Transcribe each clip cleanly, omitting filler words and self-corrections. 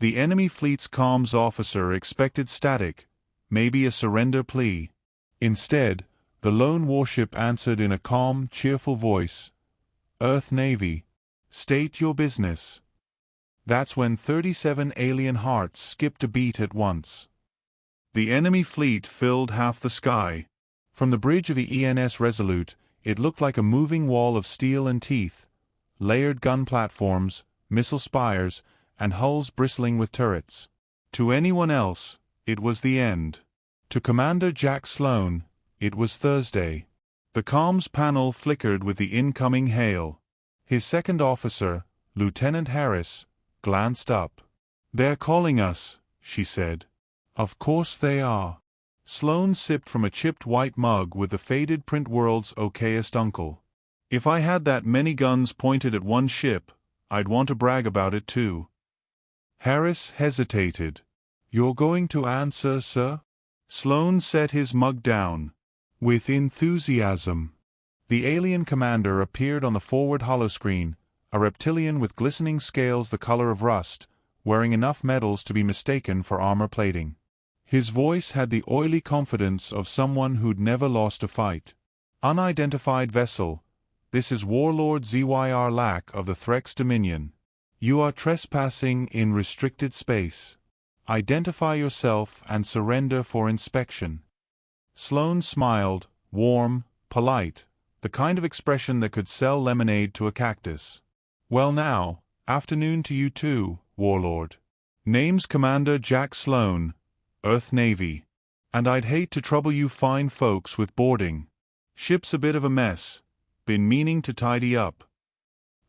The enemy fleet's comms officer expected static, maybe a surrender plea. Instead, the lone warship answered in a calm, cheerful voice, "Earth Navy, state your business." That's when 37 alien hearts skipped a beat at once. The enemy fleet filled half the sky. From the bridge of the ENS Resolute, it looked like a moving wall of steel and teeth, layered gun platforms, missile spires, and hulls bristling with turrets. To anyone else, it was the end. To Commander Jack Sloan, it was Thursday. The comms panel flickered with the incoming hail. His second officer, Lieutenant Harris, glanced up. "They're calling us," she said. "Of course they are." Sloan sipped from a chipped white mug with the faded print world's okayest uncle. "If I had that many guns pointed at one ship, I'd want to brag about it too." Harris hesitated. "You're going to answer, sir?" Sloan set his mug down. "With enthusiasm." The alien commander appeared on the forward holoscreen, a reptilian with glistening scales the color of rust, wearing enough metals to be mistaken for armor plating. His voice had the oily confidence of someone who'd never lost a fight. "Unidentified vessel, this is Warlord ZYR Lack of the Threx Dominion. You are trespassing in restricted space. Identify yourself and surrender for inspection." Sloan smiled, warm, polite, the kind of expression that could sell lemonade to a cactus. "Well now, afternoon to you too, Warlord. Name's Commander Jack Sloan, Earth Navy. And I'd hate to trouble you fine folks with boarding. Ship's a bit of a mess. Been meaning to tidy up."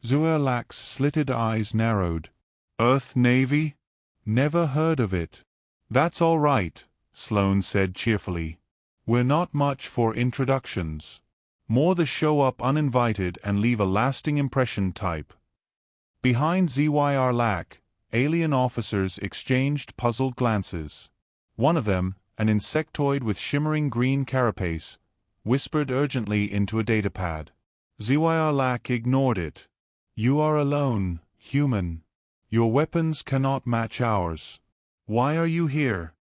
Zuerlak's slitted eyes narrowed. "Earth Navy? Never heard of it." "That's all right," Sloan said cheerfully. "We're not much for introductions. More the show up uninvited and leave a lasting impression type." Behind ZYR Lack, alien officers exchanged puzzled glances. One of them, an insectoid with shimmering green carapace, whispered urgently into a datapad. ZYR Lack ignored it. "You are alone, human. Your weapons cannot match ours. Why are you here?"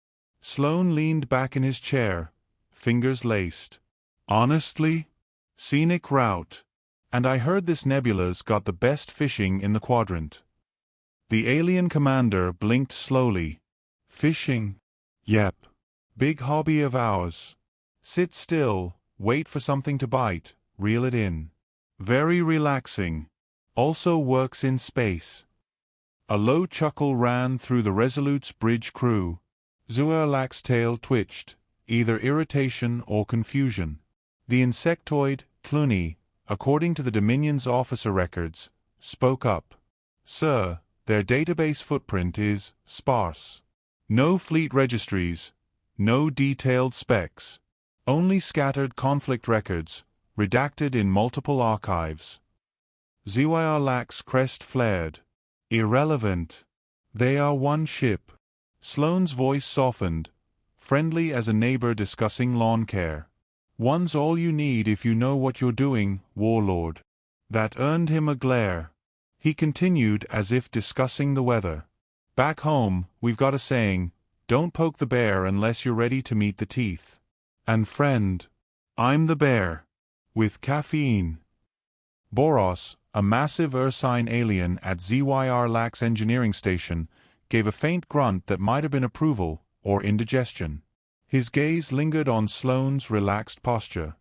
Sloan leaned back in his chair, fingers laced. "Honestly? Scenic route. And I heard this nebula's got the best fishing in the quadrant." The alien commander blinked slowly. "Fishing? Yep. Big hobby of ours. Sit still, wait for something to bite, reel it in. Very relaxing. Also works in space." A low chuckle ran through the Resolute's bridge crew. Zuerlak's tail twitched, either irritation or confusion. The insectoid, Clooney, according to the Dominion's officer records, spoke up. "Sir, their database footprint is sparse. No fleet registries, no detailed specs. Only scattered conflict records, redacted in multiple archives." ZYR Lack's crest flared. "Irrelevant. They are one ship." Sloan's voice softened, friendly as a neighbor discussing lawn care. "One's all you need if you know what you're doing, Warlord." That earned him a glare. He continued as if discussing the weather. "Back home, we've got a saying, don't poke the bear unless you're ready to meet the teeth. And friend, I'm the bear. With caffeine." Boros, a massive ursine alien at ZYR Lack's engineering station, gave a faint grunt that might have been approval or indigestion. His gaze lingered on Sloan's relaxed posture.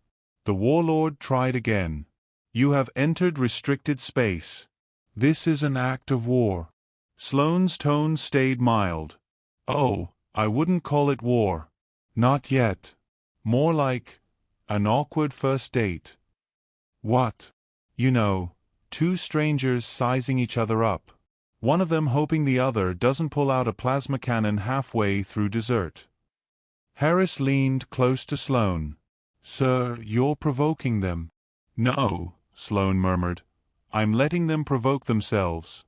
The Warlord tried again. "You have entered restricted space. This is an act of war." Sloan's tone stayed mild. "Oh, I wouldn't call it war. Not yet. More like an awkward first date." "What?" "You know, two strangers sizing each other up. One of them hoping the other doesn't pull out a plasma cannon halfway through dessert." Harris leaned close to Sloan. "Sir, you're provoking them." "No," Sloan murmured. "I'm letting them provoke themselves."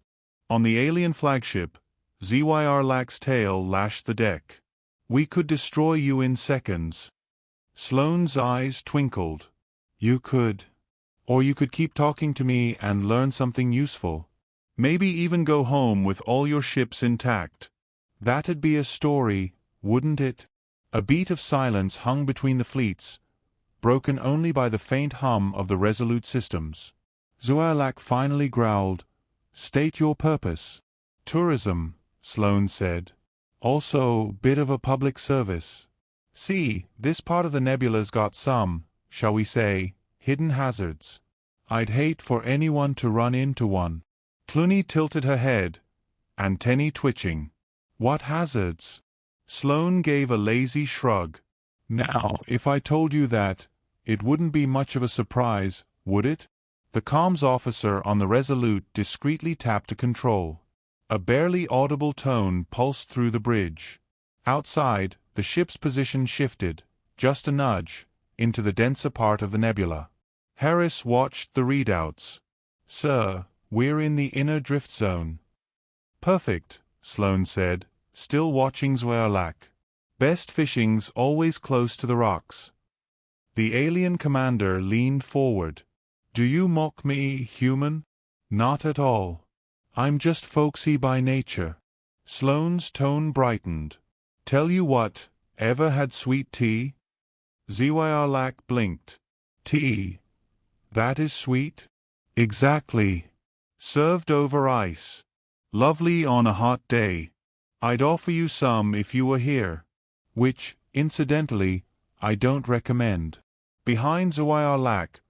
On the alien flagship, ZYR Lack's tail lashed the deck. "We could destroy you in seconds." Sloan's eyes twinkled. "You could. Or you could keep talking to me and learn something useful. Maybe even go home with all your ships intact. That'd be a story, wouldn't it? A beat of silence hung between the fleets, broken only by the faint hum of the Resolute systems. Zuarlak finally growled, "State your purpose." "Tourism," Sloane said. "Also, bit of a public service. See, this part of the nebula's got some, shall we say, hidden hazards. I'd hate for anyone to run into one." Clooney tilted her head, antennae twitching. "What hazards?" Sloane gave a lazy shrug. "Now, if I told you that, it wouldn't be much of a surprise, would it?" The comms officer on the Resolute discreetly tapped a control. A barely audible tone pulsed through the bridge. Outside, the ship's position shifted, just a nudge, into the denser part of the nebula. Harris watched the readouts. "Sir, we're in the inner drift zone." "Perfect," Sloane said, still watching Zuarlak. "Best fishing's always close to the rocks." The alien commander leaned forward. "Do you mock me, human?" "Not at all. I'm just folksy by nature." Sloane's tone brightened. "Tell you what, ever had sweet tea?" Zuarlak blinked. "Tea? That is sweet?" "Exactly. Served over ice. Lovely on a hot day. I'd offer you some if you were here. Which, incidentally, I don't recommend." Behind Zuarlak,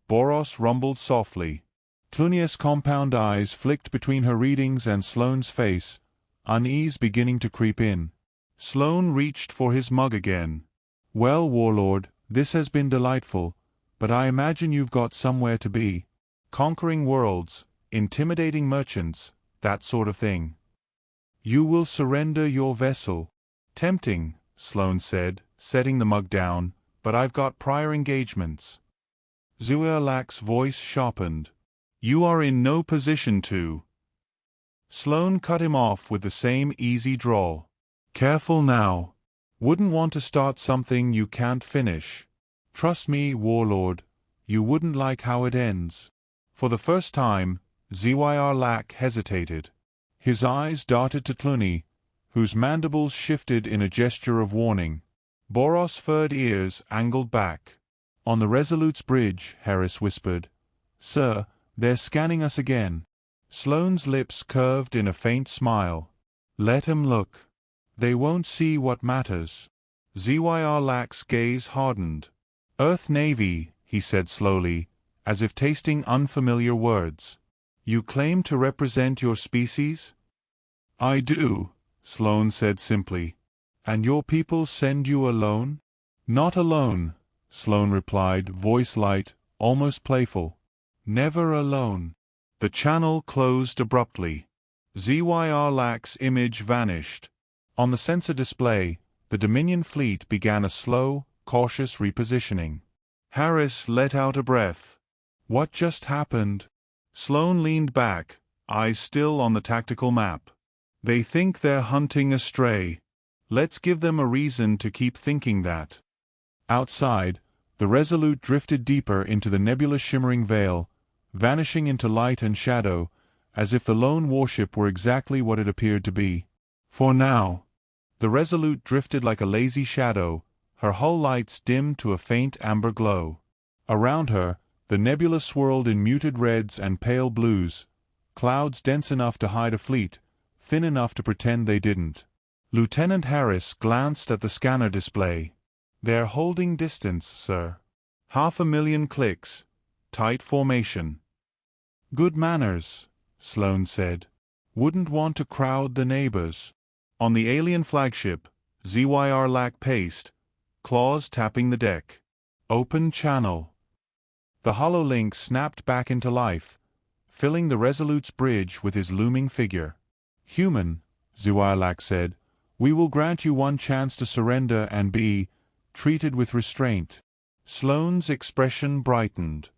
Boros rumbled softly. Clunia's compound eyes flicked between her readings and Sloane's face, unease beginning to creep in. Sloane reached for his mug again. "Well, Warlord, this has been delightful, but I imagine you've got somewhere to be. Conquering worlds, intimidating merchants, that sort of thing." "You will surrender your vessel." "Tempting," Sloane said, setting the mug down, "but I've got prior engagements." Zuarlak's voice sharpened. "You are in no position to." Sloane cut him off with the same easy drawl. "Careful now. Wouldn't want to start something you can't finish. Trust me, Warlord, you wouldn't like how it ends." For the first time, Zuarlak hesitated. His eyes darted to Clooney, whose mandibles shifted in a gesture of warning. Boros' furred ears angled back. "On the Resolute's bridge," Harris whispered. "Sir, they're scanning us again." Sloane's lips curved in a faint smile. "Let 'em look. They won't see what matters." Zuarlak's gaze hardened. "Earth Navy," he said slowly, as if tasting unfamiliar words. "You claim to represent your species?" "I do," Sloane said simply. "And your people send you alone?" "Not alone," Sloane replied, voice light, almost playful. "Never alone." The channel closed abruptly. Zuarlak's image vanished. On the sensor display, the Dominion fleet began a slow, cautious repositioning. Harris let out a breath. "What just happened?" Sloane leaned back, eyes still on the tactical map. "They think they're hunting a stray. Let's give them a reason to keep thinking that." Outside, the Resolute drifted deeper into the nebulous shimmering veil, vanishing into light and shadow, as if the lone warship were exactly what it appeared to be. For now. The Resolute drifted like a lazy shadow, her hull lights dimmed to a faint amber glow. Around her, the nebula swirled in muted reds and pale blues, clouds dense enough to hide a fleet, thin enough to pretend they didn't. Lieutenant Harris glanced at the scanner display. "They're holding distance, sir. 500,000 clicks. Tight formation." "Good manners," Sloane said. "Wouldn't want to crowd the neighbors." On the alien flagship, Zuarlak paced, claws tapping the deck. "Open channel." The hololink snapped back into life, filling the Resolute's bridge with his looming figure. "Human," Zuarlak said, "we will grant you one chance to surrender and be treated with restraint." Sloane's expression brightened.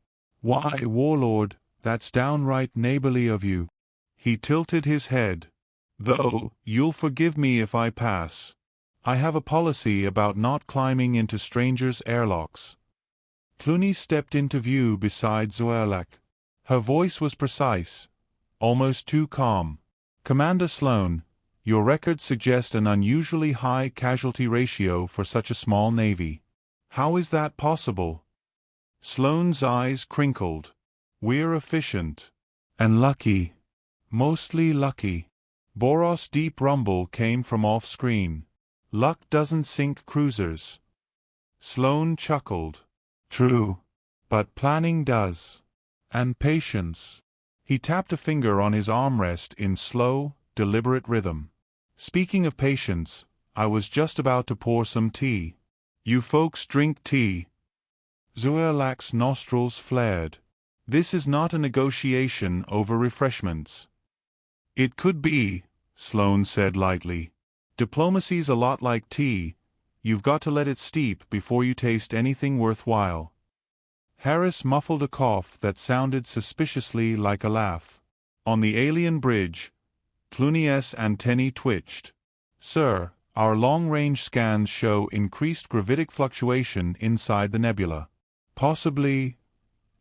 "Why, Warlord, that's downright neighborly of you." He tilted his head. "Though, you'll forgive me if I pass. I have a policy about not climbing into strangers' airlocks." Clooney stepped into view beside Zuarlak. Her voice was precise, almost too calm. Commander Sloan, your records suggest an unusually high casualty ratio for such a small navy. How is that possible? Sloan's eyes crinkled. We're efficient. And lucky. Mostly lucky. Boros' deep rumble came from off-screen. Luck doesn't sink cruisers. Sloan chuckled. True. But planning does. And patience. He tapped a finger on his armrest in slow, deliberate rhythm. Speaking of patience, I was just about to pour some tea. You folks drink tea? Zuelak's nostrils flared. This is not a negotiation over refreshments. It could be, Sloan said lightly. Diplomacy's a lot like tea. You've got to let it steep before you taste anything worthwhile. Harris muffled a cough that sounded suspiciously like a laugh. On the alien bridge, Clunies' antennae twitched. Sir, our long-range scans show increased gravitic fluctuation inside the nebula. Possibly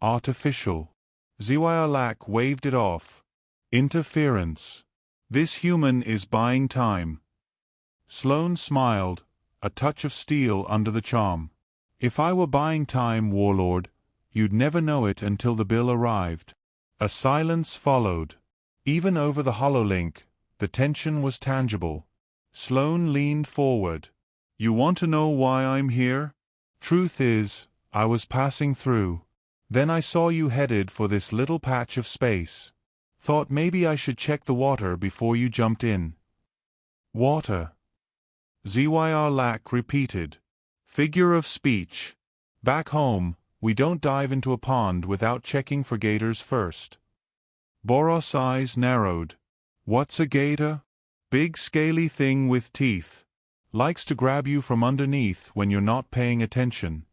artificial. Zuelak waved it off. Interference. This human is buying time. Sloan smiled, a touch of steel under the charm. If I were buying time, Warlord, you'd never know it until the bill arrived. A silence followed. Even over the hololink, the tension was tangible. Sloan leaned forward. You want to know why I'm here? Truth is, I was passing through. Then I saw you headed for this little patch of space. Thought maybe I should check the water before you jumped in. Water. Zuelak repeated. Figure of speech. Back home, we don't dive into a pond without checking for gators first. Boros' eyes narrowed. What's a gator? Big scaly thing with teeth. Likes to grab you from underneath when you're not paying attention.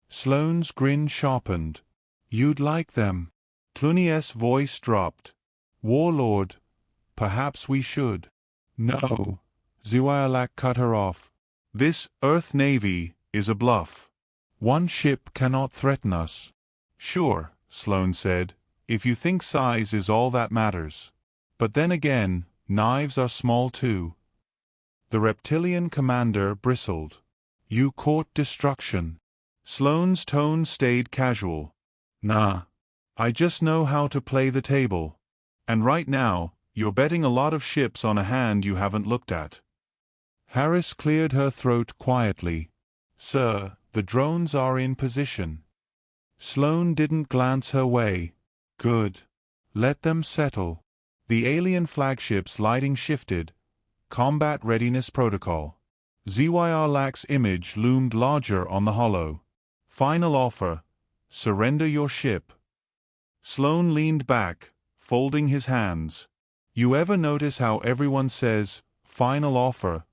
Sloan's grin sharpened. You'd like them. Clunies' voice dropped. Warlord, perhaps we should. No. Zuelak cut her off. This Earth Navy is a bluff. One ship cannot threaten us. Sure, Sloan said, if you think size is all that matters. But then again, knives are small too. The reptilian commander bristled. You court destruction. Sloan's tone stayed casual. Nah. I just know how to play the table. And right now, you're betting a lot of ships on a hand you haven't looked at. Harris cleared her throat quietly. Sir, the drones are in position. Sloan didn't glance her way. Good. Let them settle. The alien flagship's lighting shifted. Combat readiness protocol. Zuelak's image loomed larger on the holo. Final offer. Surrender your ship. Sloan leaned back, folding his hands. You ever notice how everyone says, final offer,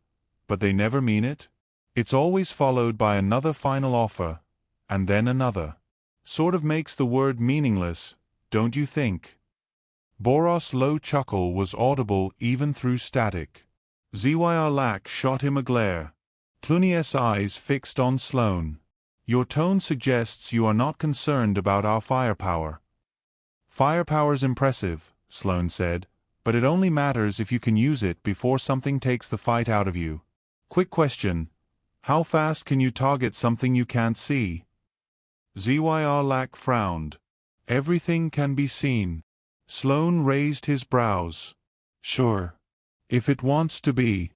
but they never mean it? It's always followed by another final offer, and then another. Sort of makes the word meaningless, don't you think? Boros' low chuckle was audible even through static. Zuelak shot him a glare. Clunies' eyes fixed on Sloan. Your tone suggests you are not concerned about our firepower. Firepower's impressive, Sloan said, but it only matters if you can use it before something takes the fight out of you. Quick question. How fast can you target something you can't see? Zuelak frowned. Everything can be seen. Sloan raised his brows. Sure. If it wants to be.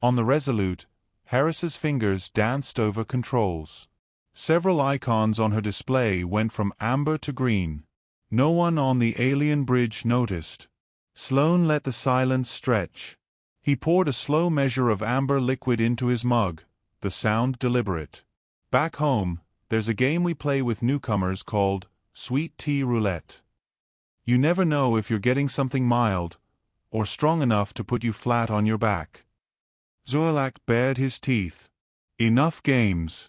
On the Resolute, Harris's fingers danced over controls. Several icons on her display went from amber to green. No one on the alien bridge noticed. Sloan let the silence stretch. He poured a slow measure of amber liquid into his mug, the sound deliberate. Back home, there's a game we play with newcomers called Sweet Tea Roulette. You never know if you're getting something mild, or strong enough to put you flat on your back. Zuelak bared his teeth. Enough games.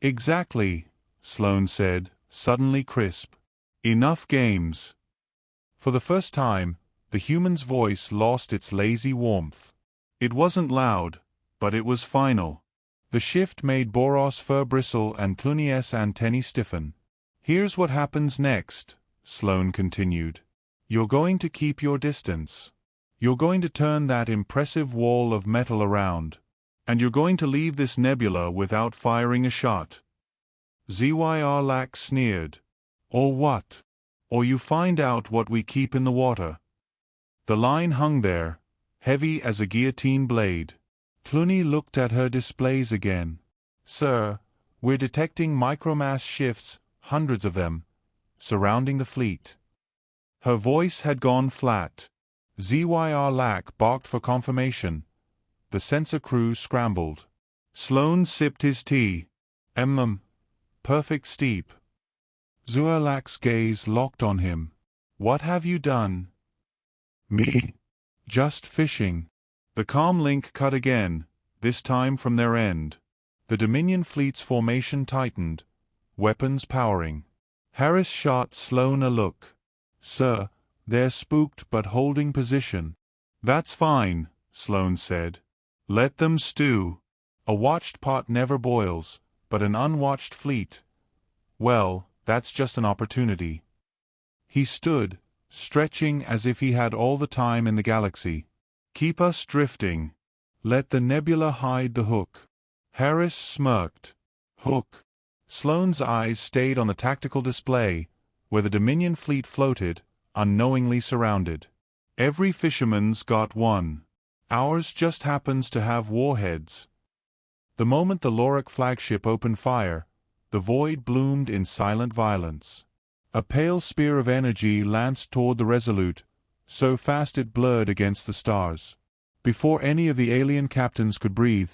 Exactly, Sloan said, suddenly crisp. Enough games. For the first time, the human's voice lost its lazy warmth. It wasn't loud, but it was final. The shift made Boros' fur bristle and Clunies' antennae stiffen. Here's what happens next, Sloan continued. You're going to keep your distance. You're going to turn that impressive wall of metal around. And you're going to leave this nebula without firing a shot. Zyrlak sneered. Or what? Or you find out what we keep in the water. The line hung there, heavy as a guillotine blade. Clooney looked at her displays again. Sir, we're detecting micromass shifts, hundreds of them, surrounding the fleet. Her voice had gone flat. Zyrlak barked for confirmation. The sensor crew scrambled. Sloane sipped his tea. Perfect steep. Zyrlak's gaze locked on him. What have you done? Me? Just fishing. The comm link cut again, this time from their end. The Dominion fleet's formation tightened, weapons powering. Harris shot Sloane a look. Sir, they're spooked but holding position. That's fine, Sloane said. Let them stew. A watched pot never boils, but an unwatched fleet. Well, that's just an opportunity. He stood, stretching as if he had all the time in the galaxy. Keep us drifting. Let the nebula hide the hook. Harris smirked. Hook. Sloane's eyes stayed on the tactical display, where the Dominion fleet floated, unknowingly surrounded. Every fisherman's got one. Ours just happens to have warheads. The moment the Lorik flagship opened fire, the void bloomed in silent violence. A pale spear of energy lanced toward the Resolute, so fast it blurred against the stars. Before any of the alien captains could breathe,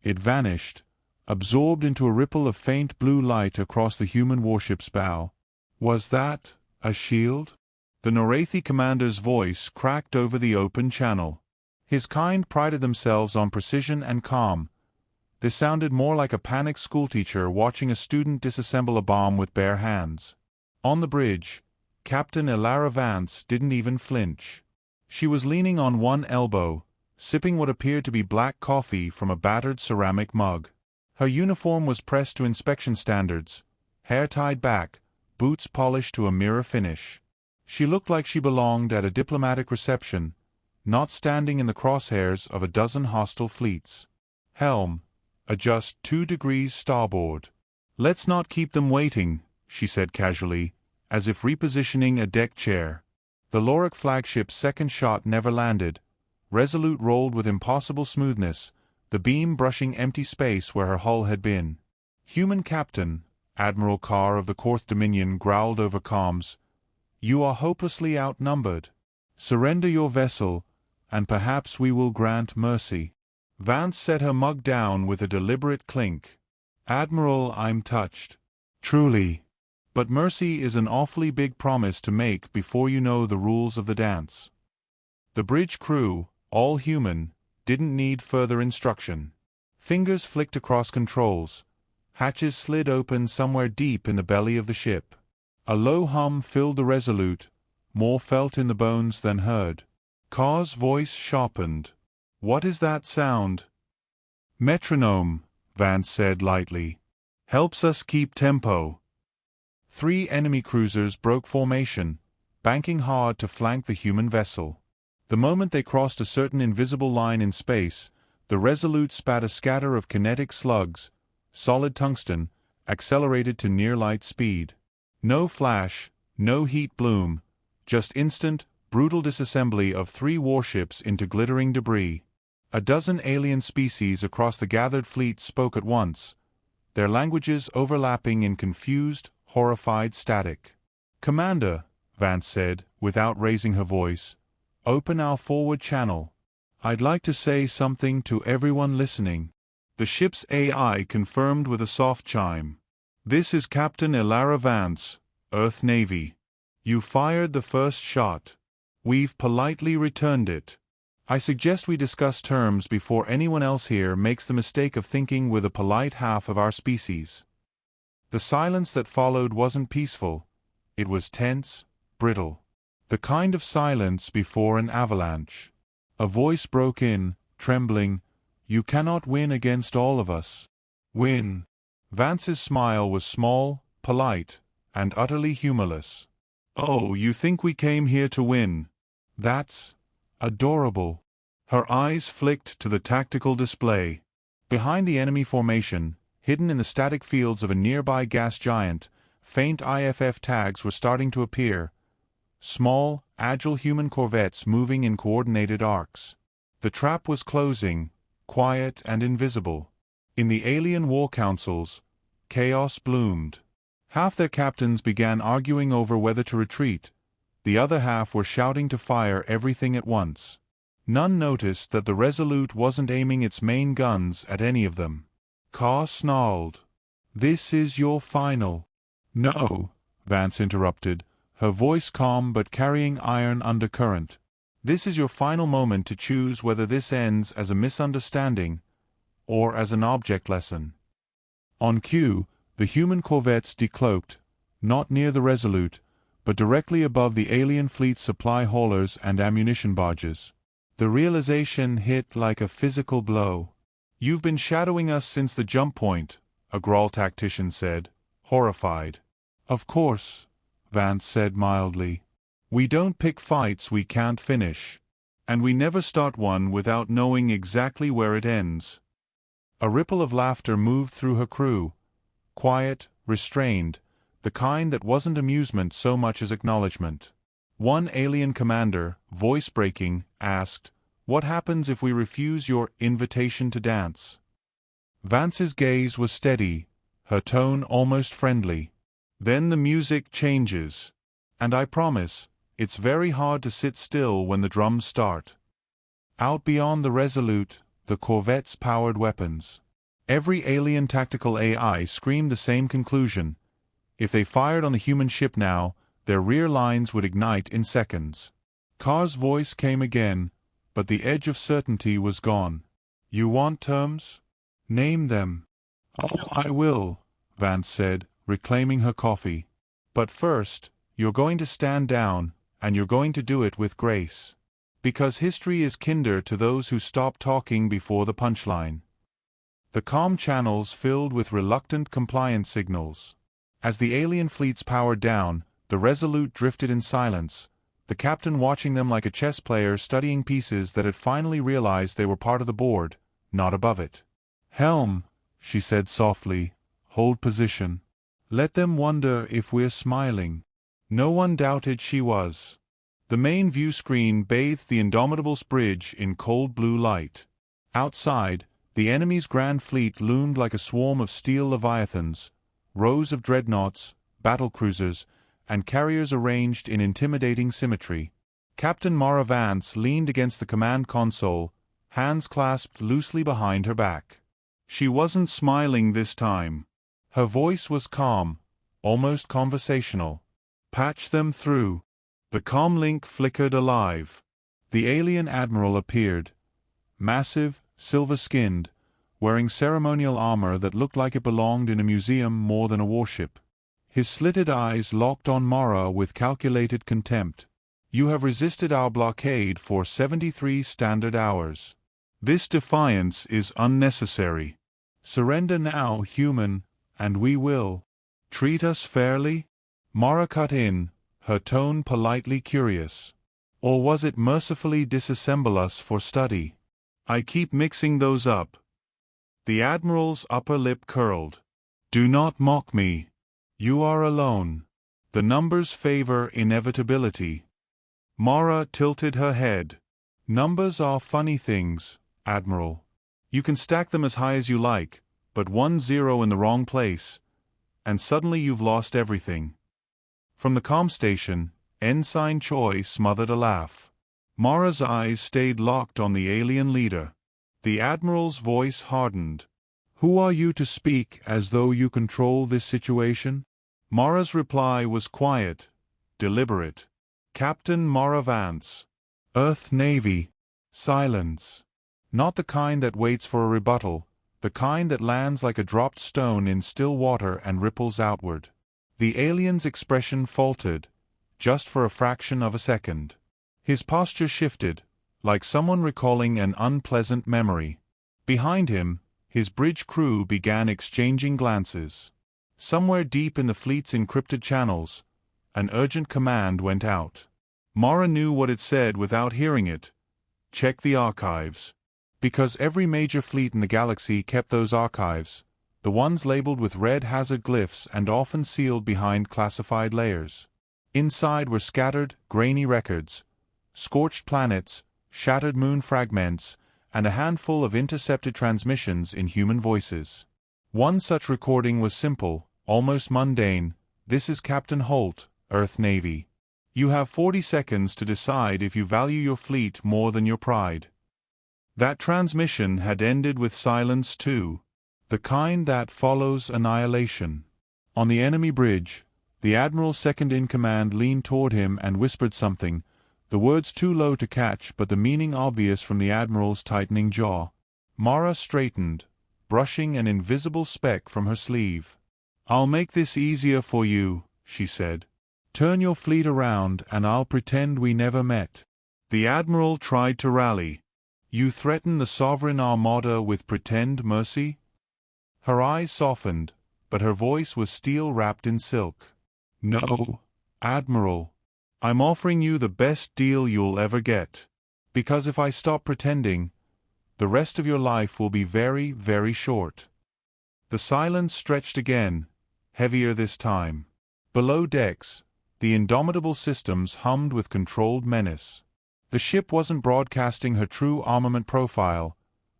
it vanished, absorbed into a ripple of faint blue light across the human warship's bow. Was that a shield? The Norathi commander's voice cracked over the open channel. His kind prided themselves on precision and calm. This sounded more like a panicked schoolteacher watching a student disassemble a bomb with bare hands. On the bridge, Captain Elara Vance didn't even flinch. She was leaning on one elbow, sipping what appeared to be black coffee from a battered ceramic mug. Her uniform was pressed to inspection standards, hair tied back, boots polished to a mirror finish. She looked like she belonged at a diplomatic reception, not standing in the crosshairs of a dozen hostile fleets. Helm, adjust 2 degrees starboard. Let's not keep them waiting, she said casually, as if repositioning a deck chair. The Lorik flagship's second shot never landed. Resolute rolled with impossible smoothness, the beam brushing empty space where her hull had been. Human Captain, Admiral Carr of the Korth Dominion growled over comms, you are hopelessly outnumbered. Surrender your vessel, and perhaps we will grant mercy. Vance set her mug down with a deliberate clink. Admiral, I'm touched. Truly. But mercy is an awfully big promise to make before you know the rules of the dance. The bridge crew, all human, didn't need further instruction. Fingers flicked across controls. Hatches slid open somewhere deep in the belly of the ship. A low hum filled the Resolute, more felt in the bones than heard. Carr's voice sharpened. What is that sound? Metronome, Vance said lightly. Helps us keep tempo. 3 enemy cruisers broke formation, banking hard to flank the human vessel. The moment they crossed a certain invisible line in space, the Resolute spat a scatter of kinetic slugs, solid tungsten, accelerated to near-light speed. No flash, no heat bloom, just instant, brutal disassembly of 3 warships into glittering debris. A dozen alien species across the gathered fleet spoke at once, their languages overlapping in confused, horrified static. Commander, Vance said, without raising her voice, open our forward channel. I'd like to say something to everyone listening. The ship's AI confirmed with a soft chime. This is Captain Elara Vance, Earth Navy. You fired the first shot. We've politely returned it. I suggest we discuss terms before anyone else here makes the mistake of thinking we're the polite half of our species. The silence that followed wasn't peaceful. It was tense, brittle. The kind of silence before an avalanche. A voice broke in, trembling, You cannot win against all of us. Win. Vance's smile was small, polite, and utterly humorless. Oh, you think we came here to win? That's adorable. Her eyes flicked to the tactical display. Behind the enemy formation, hidden in the static fields of a nearby gas giant, faint IFF tags were starting to appear. Small, agile human corvettes moving in coordinated arcs. The trap was closing, quiet and invisible. In the alien war councils, chaos bloomed. Half their captains began arguing over whether to retreat. The other half were shouting to fire everything at once. None noticed that the Resolute wasn't aiming its main guns at any of them. Carr snarled. "This is your final." "No," Vance interrupted, her voice calm but carrying iron undercurrent. "This is your final moment to choose whether this ends as a misunderstanding or as an object lesson." On cue, the human corvettes decloaked, not near the Resolute, but directly above the alien fleet's supply haulers and ammunition barges. The realization hit like a physical blow. "You've been shadowing us since the jump point," a Grawl tactician said, horrified. "Of course," Vance said mildly. "We don't pick fights we can't finish. And we never start one without knowing exactly where it ends." A ripple of laughter moved through her crew. Quiet, restrained, the kind that wasn't amusement so much as acknowledgement. One alien commander, voice breaking, asked, "What happens if we refuse your invitation to dance?" Vance's gaze was steady, her tone almost friendly. "Then the music changes. And I promise, it's very hard to sit still when the drums start." Out beyond the Resolute, the corvettes powered weapons. Every alien tactical AI screamed the same conclusion. If they fired on the human ship now, their rear lines would ignite in seconds. Carr's voice came again, but the edge of certainty was gone. "You want terms? Name them." "Oh, I will," Vance said, reclaiming her coffee. "But first, you're going to stand down, and you're going to do it with grace. Because history is kinder to those who stop talking before the punchline." The comm channels filled with reluctant compliance signals. As the alien fleets powered down, the Resolute drifted in silence, the captain watching them like a chess player studying pieces that had finally realized they were part of the board, not above it. "Helm," she said softly, "hold position. Let them wonder if we're smiling." No one doubted she was. The main view screen bathed the Indomitable's bridge in cold blue light. Outside, the enemy's grand fleet loomed like a swarm of steel leviathans, rows of dreadnoughts, battlecruisers, and carriers arranged in intimidating symmetry. Captain Mara Vance leaned against the command console, hands clasped loosely behind her back. She wasn't smiling this time. Her voice was calm, almost conversational. "Patch them through." The comlink flickered alive. The alien admiral appeared. Massive, silver-skinned, wearing ceremonial armor that looked like it belonged in a museum more than a warship. His slitted eyes locked on Mara with calculated contempt. "You have resisted our blockade for 73 standard hours. This defiance is unnecessary. Surrender now, human, and we will. Treat us fairly?" Mara cut in, her tone politely curious. "Or was it mercifully disassemble us for study?" "I keep mixing those up." The admiral's upper lip curled. "Do not mock me. You are alone. The numbers favor inevitability." Mara tilted her head. "Numbers are funny things, Admiral. You can stack them as high as you like, but 1 0 in the wrong place, and suddenly you've lost everything." From the comm station, Ensign Choi smothered a laugh. Mara's eyes stayed locked on the alien leader. The Admiral's voice hardened. "Who are you to speak as though you control this situation?" Mara's reply was quiet, deliberate. "Captain Mara Vance. Earth Navy." Silence. Not the kind that waits for a rebuttal, the kind that lands like a dropped stone in still water and ripples outward. The alien's expression faltered, just for a fraction of a second. His posture shifted, like someone recalling an unpleasant memory. Behind him, his bridge crew began exchanging glances. Somewhere deep in the fleet's encrypted channels, an urgent command went out. Mara knew what it said without hearing it. Check the archives. Because every major fleet in the galaxy kept those archives, the ones labeled with red hazard glyphs and often sealed behind classified layers. Inside were scattered, grainy records, scorched planets, shattered moon fragments, and a handful of intercepted transmissions in human voices. One such recording was simple, almost mundane. "This is Captain Holt, Earth Navy. You have 40 seconds to decide if you value your fleet more than your pride." That transmission had ended with silence too, the kind that follows annihilation. On the enemy bridge, the admiral's second-in-command leaned toward him and whispered something, the words too low to catch but the meaning obvious from the admiral's tightening jaw. Mara straightened, brushing an invisible speck from her sleeve. "I'll make this easier for you," she said. "Turn your fleet around and I'll pretend we never met." The admiral tried to rally. "You threaten the sovereign armada with pretend mercy?" Her eyes softened, but her voice was steel wrapped in silk. "No, Admiral. I'm offering you the best deal you'll ever get. Because if I stop pretending, the rest of your life will be very, very short." The silence stretched again, heavier this time. Below decks, the indomitable systems hummed with controlled menace. The ship wasn't broadcasting her true armament profile.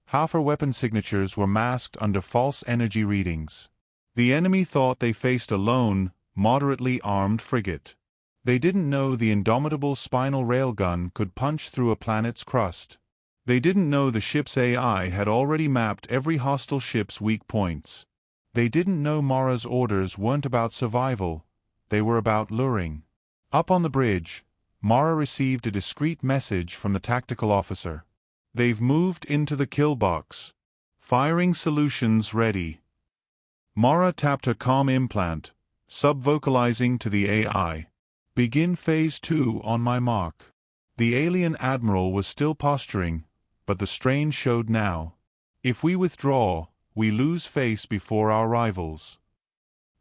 Half her weapon signatures were masked under false energy readings. The enemy thought they faced a lone, moderately armed frigate. They didn't know the indomitable spinal railgun could punch through a planet's crust. They didn't know the ship's AI had already mapped every hostile ship's weak points. They didn't know Mara's orders weren't about survival, they were about luring. Up on the bridge, Mara received a discreet message from the tactical officer. "They've moved into the kill box. Firing solutions ready." Mara tapped her comm implant, sub-vocalizing to the AI. "Begin Phase 2 on my mark." The alien admiral was still posturing, but the strain showed now. "If we withdraw, we lose face before our rivals."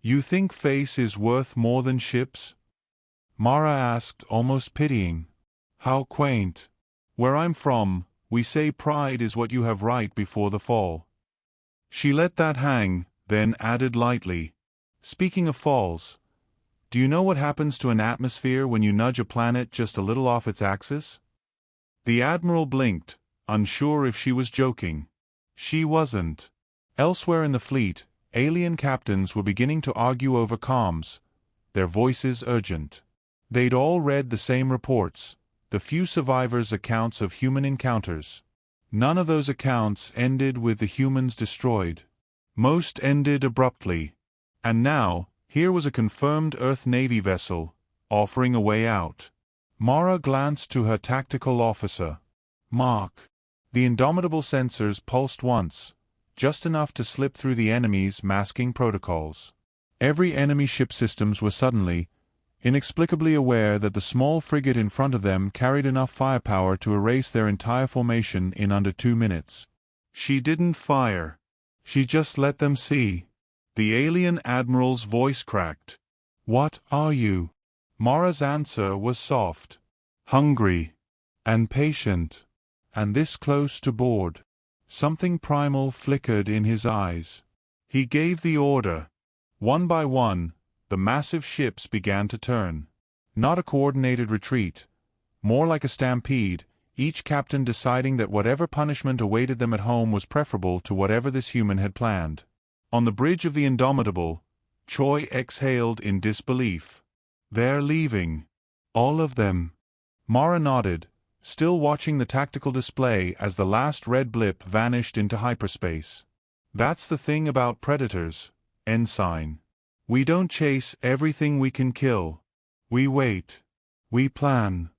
"You think face is worth more than ships?" Mara asked, almost pitying. "How quaint. Where I'm from, we say pride is what you have right before the fall." She let that hang, then added lightly, "Speaking of falls, do you know what happens to an atmosphere when you nudge a planet just a little off its axis?" The admiral blinked, unsure if she was joking. She wasn't. Elsewhere in the fleet, alien captains were beginning to argue over comms, their voices urgent. They'd all read the same reports, the few survivors' accounts of human encounters. None of those accounts ended with the humans destroyed. Most ended abruptly. And now, here was a confirmed Earth Navy vessel, offering a way out. Mara glanced to her tactical officer. "Mark." The indomitable sensors pulsed once, just enough to slip through the enemy's masking protocols. Every enemy ship systems were suddenly, inexplicably aware that the small frigate in front of them carried enough firepower to erase their entire formation in under 2 minutes. She didn't fire. She just let them see. The alien admiral's voice cracked. "What are you?" Mara's answer was soft. "Hungry. And patient. And this close to board." Something primal flickered in his eyes. He gave the order. One by one, the massive ships began to turn. Not a coordinated retreat. More like a stampede, each captain deciding that whatever punishment awaited them at home was preferable to whatever this human had planned. On the bridge of the Indomitable, Choi exhaled in disbelief. "They're leaving. All of them." Mara nodded, still watching the tactical display as the last red blip vanished into hyperspace. "That's the thing about predators, Ensign. We don't chase everything we can kill. We wait. We plan.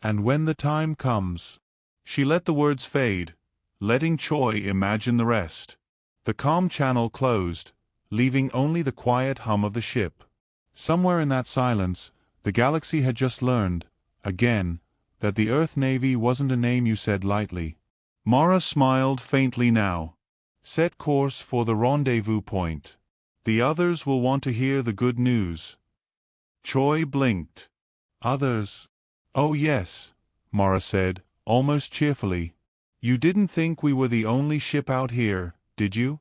And when the time comes..." She let the words fade, letting Choi imagine the rest. The comm channel closed, leaving only the quiet hum of the ship. Somewhere in that silence, the galaxy had just learned, again, that the Earth Navy wasn't a name you said lightly. Mara smiled faintly now. "Set course for the rendezvous point. The others will want to hear the good news." Choi blinked. Others? Oh yes, Mara said, almost cheerfully. You didn't think we were the only ship out here, did you?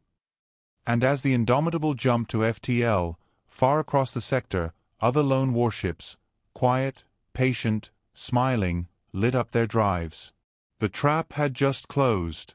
And as the Indomitable jumped to FTL, far across the sector, other lone warships, quiet, patient, smiling, lit up their drives. The trap had just closed.